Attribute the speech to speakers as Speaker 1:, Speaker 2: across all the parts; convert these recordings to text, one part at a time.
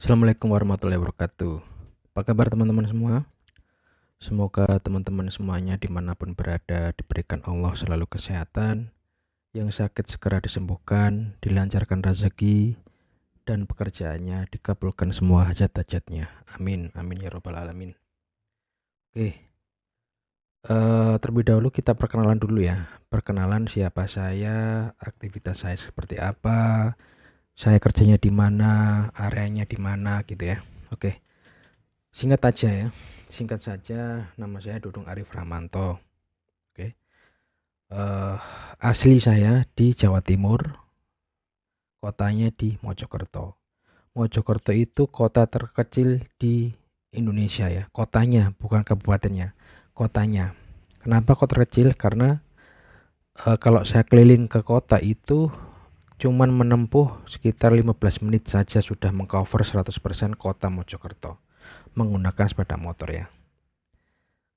Speaker 1: Assalamualaikum warahmatullahi wabarakatuh. Apa kabar teman-teman semua? Semoga teman-teman semuanya dimanapun berada diberikan Allah selalu kesehatan, yang sakit segera disembuhkan, dilancarkan rezeki, dan pekerjaannya dikabulkan semua hajat-hajatnya. Amin, amin ya robbal alamin. Oke, terlebih dahulu kita perkenalan dulu ya. Perkenalan siapa saya, aktivitas saya seperti apa, saya kerjanya di mana, areanya di mana gitu ya. Oke. Singkat aja ya, singkat saja nama saya Dudung Arif Rahmanto. Oke, asli saya di Jawa Timur, kotanya di Mojokerto. Mojokerto itu kota terkecil di Indonesia ya, kotanya bukan kabupatennya, kotanya. Kenapa kota terkecil? Karena kalau saya keliling ke kota itu cuman menempuh sekitar 15 menit saja sudah mengcover 100% kota Mojokerto menggunakan sepeda motor ya.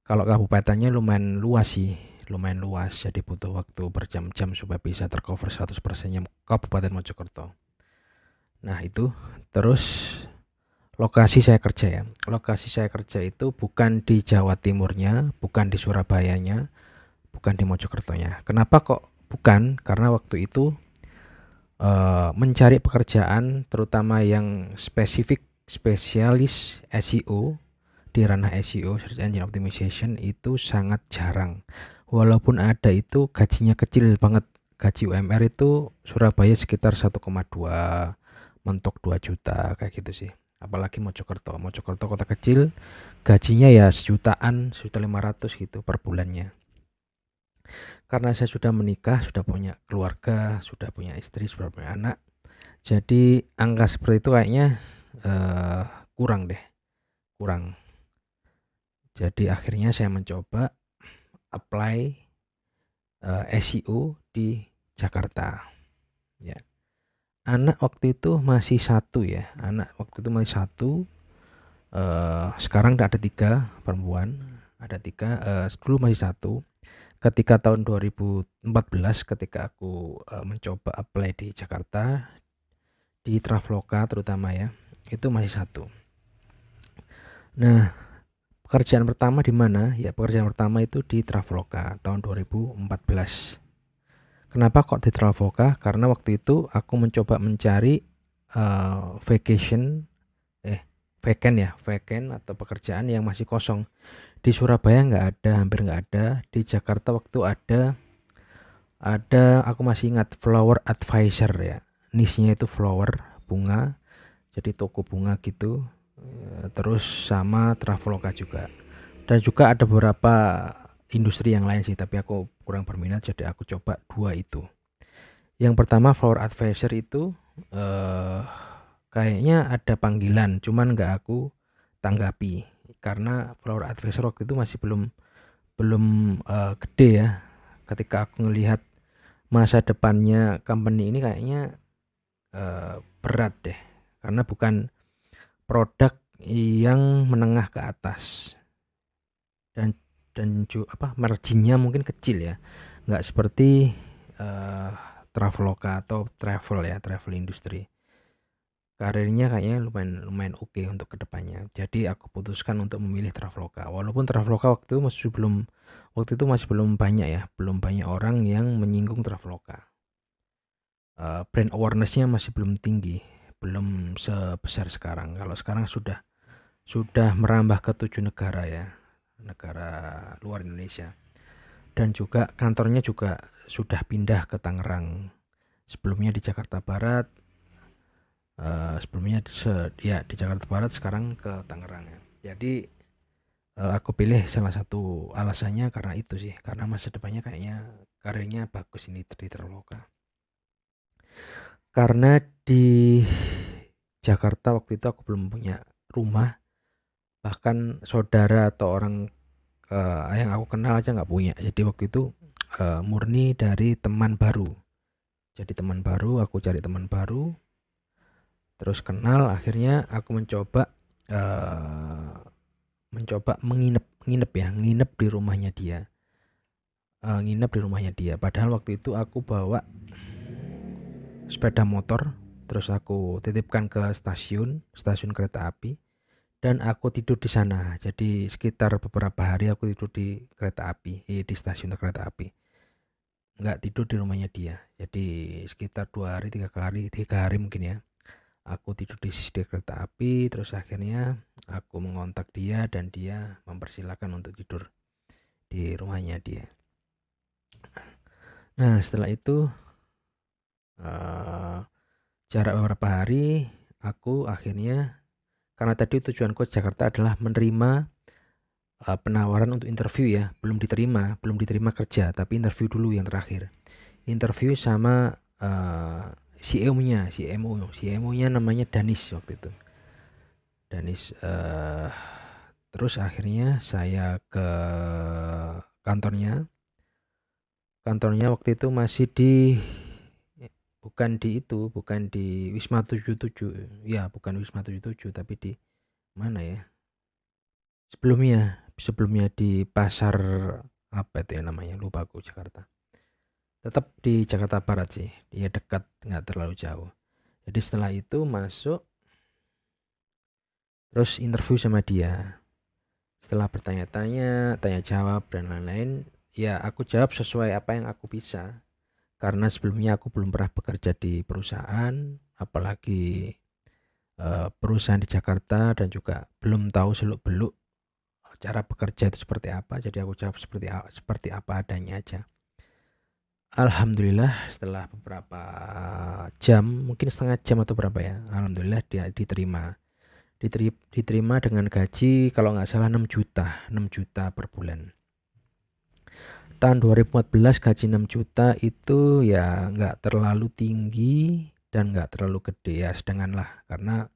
Speaker 1: Kalau kabupatennya lumayan luas sih, lumayan luas, jadi butuh waktu berjam-jam supaya bisa tercover 100%-nya Kabupaten Mojokerto. Nah itu, terus lokasi saya kerja ya. Lokasi saya kerja itu bukan di Jawa Timurnya, bukan di Surabayanya, bukan di Mojokertonya. Kenapa kok bukan? Karena waktu itu mencari pekerjaan terutama yang spesialis SEO di ranah SEO Search Engine Optimization itu sangat jarang. Walaupun ada itu gajinya kecil banget. Gaji UMR itu Surabaya sekitar 1,2 mentok 2 juta kayak gitu sih. Apalagi Mojokerto. Mojokerto kota kecil, gajinya ya sejutaan, 1.500.000 gitu per bulannya. Karena saya sudah menikah, sudah punya keluarga, sudah punya istri, sudah punya anak. Jadi angka seperti itu kayaknya kurang deh, kurang. Jadi akhirnya saya mencoba apply SEO di Jakarta. Ya. Anak waktu itu masih satu ya, anak waktu itu masih satu. Sekarang ada 3 perempuan, ada 3. Dulu masih satu. Ketika tahun 2014, ketika aku mencoba apply di Jakarta, di Traveloka terutama ya, itu masih satu. Nah, pekerjaan pertama di mana? Ya, pekerjaan pertama itu di Traveloka tahun 2014. Kenapa kok di Traveloka? Karena waktu itu aku mencoba mencari vacant atau pekerjaan yang masih kosong. Di Surabaya nggak ada, hampir nggak ada. Di Jakarta waktu ada aku masih ingat flower advisor ya. Niche-nya itu flower, bunga. Jadi toko bunga gitu. Terus sama Traveloka juga. Dan juga ada beberapa industri yang lain sih, tapi aku kurang berminat jadi aku coba 2 itu. Yang pertama flower advisor itu kayaknya ada panggilan, cuman nggak aku tanggapi karena flower advisor waktu itu masih belum gede ya. Ketika aku ngelihat masa depannya company ini kayaknya berat deh, karena bukan produk yang menengah ke atas dan marginnya mungkin kecil ya, nggak seperti Traveloka atau travel industry. Karirnya kayaknya lumayan oke untuk kedepannya. Jadi aku putuskan untuk memilih Traveloka. Walaupun Traveloka waktu itu masih belum banyak ya, belum banyak orang yang menyinggung Traveloka. Brand awareness-nya masih belum tinggi, belum sebesar sekarang. Kalau sekarang sudah merambah ke 7 negara ya, negara luar Indonesia. Dan juga kantornya juga sudah pindah ke Tangerang. Sebelumnya di Jakarta Barat, sebelumnya di Jakarta Barat, sekarang ke Tangerang ya. Jadi aku pilih salah satu alasannya karena itu sih, karena masa depannya kayaknya karirnya bagus ini di Traveloka. Karena di Jakarta waktu itu aku belum punya rumah, bahkan saudara atau orang yang aku kenal aja nggak punya. Jadi waktu itu murni dari teman baru. Jadi teman baru, aku cari teman baru, terus kenal, akhirnya aku mencoba nginep di rumahnya dia. Padahal waktu itu aku bawa sepeda motor, terus aku titipkan ke stasiun kereta api, dan aku tidur di sana. Jadi sekitar beberapa hari aku tidur di kereta api, di stasiun kereta api. Nggak tidur di rumahnya dia. Jadi sekitar 2 hari, 3 hari mungkin ya. Aku tidur di kereta api, terus akhirnya aku mengontak dia dan dia mempersilahkan untuk tidur di rumahnya dia. Nah, setelah itu jarak beberapa hari, aku akhirnya, karena tadi tujuanku Jakarta adalah menerima penawaran untuk interview ya, belum diterima kerja, tapi interview dulu yang terakhir. Interview sama CMO-nya namanya Danis waktu itu. Danis. Terus akhirnya saya ke kantornya. Kantornya waktu itu masih bukan di Wisma 77. Ya, bukan Wisma 77, tapi di mana ya? Sebelumnya di pasar apa itu ya namanya? Lupa aku, Jakarta. Tetap di Jakarta Barat sih. Dia dekat, nggak terlalu jauh. Jadi setelah itu masuk, terus interview sama dia. Setelah bertanya-tanya, tanya jawab dan lain-lain, ya aku jawab sesuai apa yang aku bisa. Karena sebelumnya aku belum pernah bekerja di perusahaan, apalagi perusahaan di Jakarta, dan juga belum tahu seluk-beluk cara bekerja itu seperti apa. Jadi aku jawab seperti apa adanya aja. Alhamdulillah setelah beberapa jam, mungkin setengah jam atau berapa ya, alhamdulillah dia diterima dengan gaji kalau nggak salah 6 juta per bulan. Tahun 2014 gaji 6 juta itu ya nggak terlalu tinggi dan nggak terlalu gede ya, sedangkan lah, karena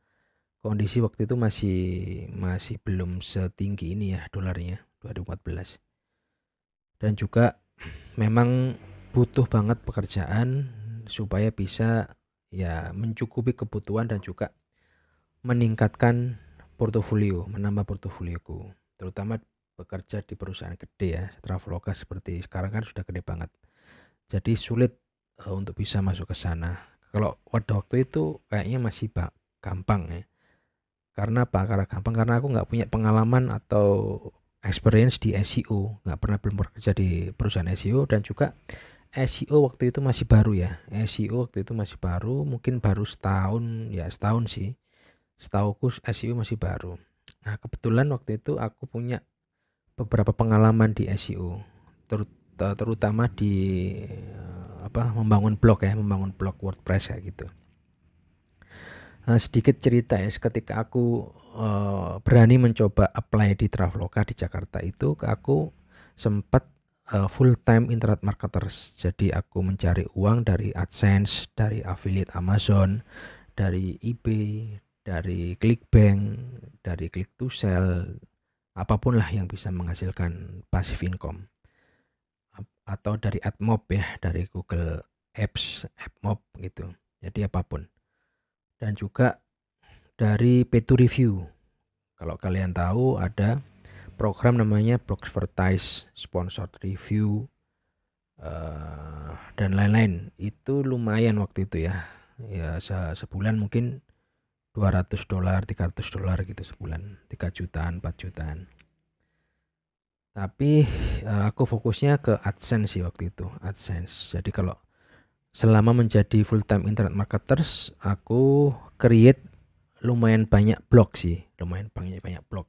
Speaker 1: kondisi waktu itu masih belum setinggi ini ya dolarnya 2014. Dan juga memang butuh banget pekerjaan supaya bisa ya mencukupi kebutuhan dan juga meningkatkan portofolio, menambah portofolioku, terutama bekerja di perusahaan gede ya, Traveloka seperti sekarang kan sudah gede banget. Jadi sulit untuk bisa masuk ke sana. Kalau pada waktu itu kayaknya masih gampang ya. Karena apa? Karena aku nggak punya pengalaman atau experience di SEO, belum bekerja di perusahaan SEO, dan juga SEO waktu itu masih baru ya. SEO waktu itu masih baru, mungkin baru setahun sih. Setauku SEO masih baru. Nah, kebetulan waktu itu aku punya beberapa pengalaman di SEO, terutama di membangun blog WordPress kayak gitu. Sedikit cerita ya, ketika aku berani mencoba apply di Traveloka di Jakarta itu, aku sempat full time internet marketers. Jadi aku mencari uang dari AdSense, dari affiliate Amazon, dari eBay, dari ClickBank, dari Click to Sell, apapun lah yang bisa menghasilkan passive income, atau dari AdMob ya, dari Google Apps, AdMob gitu. Jadi apapun. Dan juga dari pay to review. Kalau kalian tahu ada program namanya Blogvertise, sponsored review, dan lain-lain. Itu lumayan waktu itu ya. Ya sebulan mungkin $200, $300 gitu sebulan, 3 jutaan, 4 jutaan. Tapi aku fokusnya ke AdSense sih waktu itu, AdSense. Jadi kalau selama menjadi full time internet marketers, aku create lumayan banyak blog sih, lumayan banyak blog.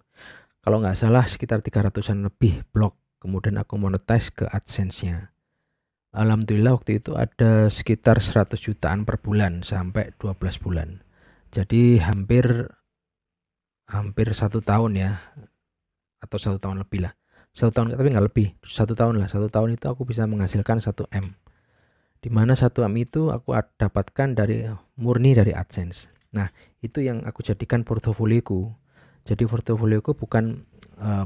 Speaker 1: Kalau nggak salah sekitar 300-an lebih blog. Kemudian aku monetize ke AdSense-nya. Alhamdulillah waktu itu ada sekitar 100 jutaan per bulan sampai 12 bulan. Jadi hampir 1 tahun ya, atau 1 tahun lebih lah. 1 tahun tapi nggak lebih, 1 tahun lah. 1 tahun itu aku bisa menghasilkan 1 M. Dimana 1 M itu aku dapatkan murni dari AdSense. Nah, itu yang aku jadikan portofolioku. Jadi portofolioku bukan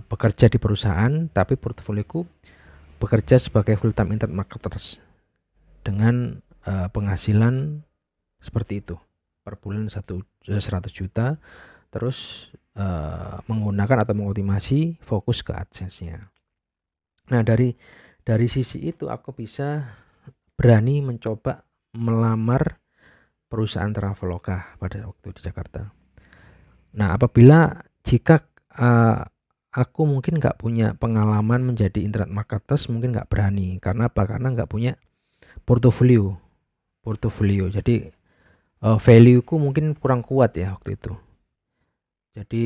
Speaker 1: bekerja di perusahaan, tapi portofolioku bekerja sebagai full time internet marketers dengan penghasilan seperti itu per bulan 100 juta, terus menggunakan atau mengoptimasi fokus ke AdSense-nya. Nah, dari sisi itu aku bisa berani mencoba melamar perusahaan Traveloka pada waktu di Jakarta. Nah, jika aku mungkin nggak punya pengalaman menjadi internet marketers, mungkin nggak berani. Karena apa? Karena nggak punya portofolio. Jadi value-ku mungkin kurang kuat ya waktu itu. Jadi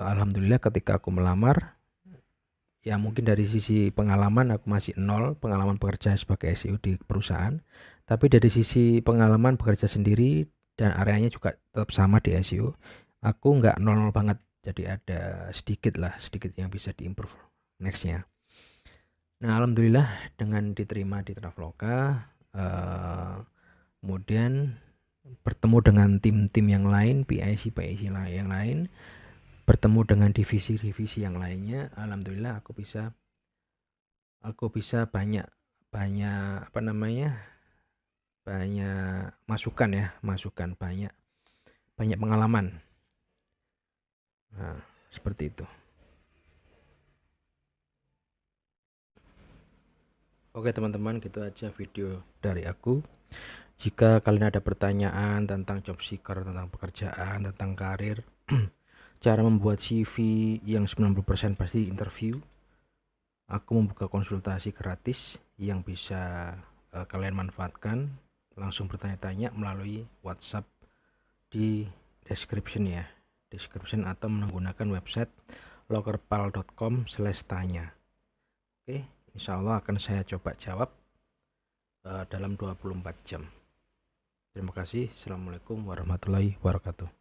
Speaker 1: alhamdulillah ketika aku melamar, ya mungkin dari sisi pengalaman aku masih nol pengalaman bekerja sebagai SEO di perusahaan, tapi dari sisi pengalaman bekerja sendiri dan areanya juga tetap sama di SEO, aku nggak nol banget, jadi ada sedikit yang bisa diimprove nextnya. Nah, alhamdulillah dengan diterima di Traveloka, kemudian bertemu dengan tim-tim yang lain, PIC yang lain, bertemu dengan divisi-divisi yang lainnya. Alhamdulillah aku bisa banyak banyak masukan, banyak pengalaman. Nah, seperti itu. Oke teman-teman, gitu aja video dari aku. Jika kalian ada pertanyaan tentang job seeker, tentang pekerjaan, tentang karir, cara membuat CV yang 90% pasti interview, aku membuka konsultasi gratis yang bisa kalian manfaatkan. Langsung bertanya-tanya melalui WhatsApp di description atau menggunakan website lokerpal.com/tanya. Oke, insya Allah akan saya coba jawab dalam 24 jam. Terima kasih. Assalamualaikum warahmatullahi wabarakatuh.